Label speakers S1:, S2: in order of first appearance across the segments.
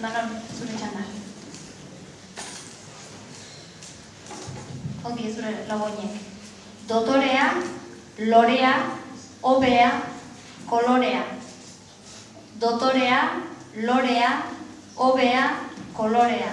S1: Manon, zure txanda. Hau die zure lagoinek. Dotorea, lorea, hobea, kolorea. Dotorea, lorea, hobea, kolorea.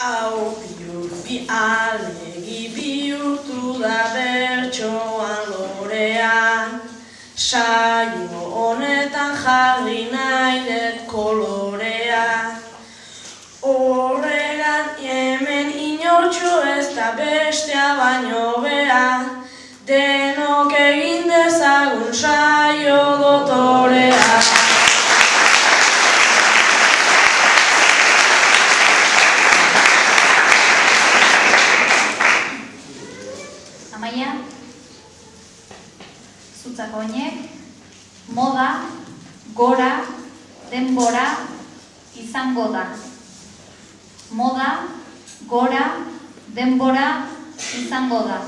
S2: Hau alegi bihurtu da bertsoan lorean, saio honetan jarri nahi dut kolorea. Horregan hemen inortxo ez da bestea baino bea, denok egin dezagun saio dotorea.
S1: Amaia, zutzako oinek, moda, gora, denbora, izango da. Moda, gora, denbora, izango da.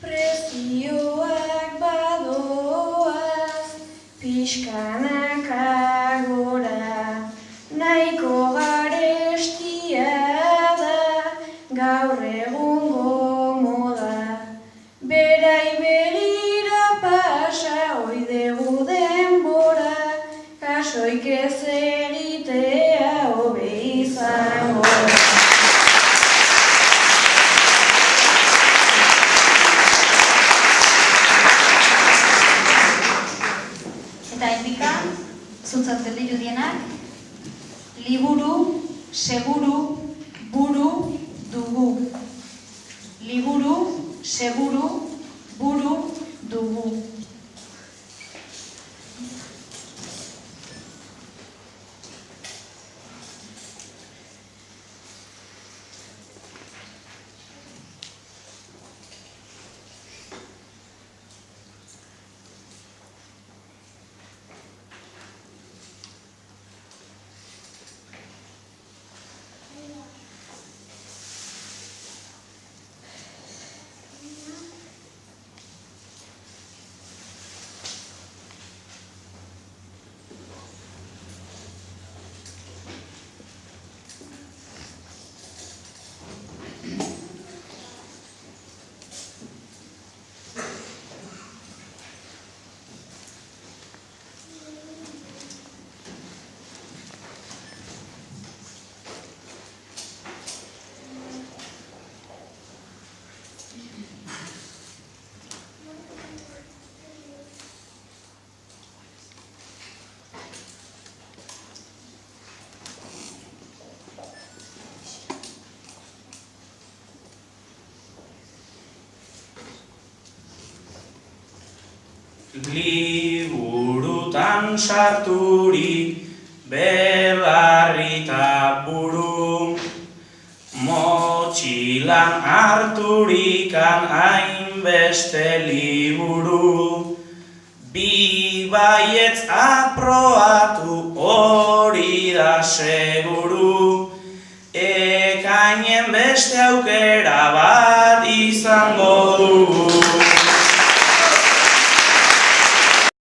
S2: Prezioak badoaz, pixkanaka gora, nahiko garestia da, gaur egungo moda. Berai berira pasa oidegu denbora, kasoik ez egitea hobe izango da.
S1: Eta endika, zutzat gelditu dienak, liburu, seguru, buru, dugu. Liburu, seguru, buru, dugu.
S3: Liburutan sarturik belarri eta buru, motxilan harturikan hainbeste liburu, bi baietz aprobatu hori da seguru, ekainen beste aukera bat izango dugu.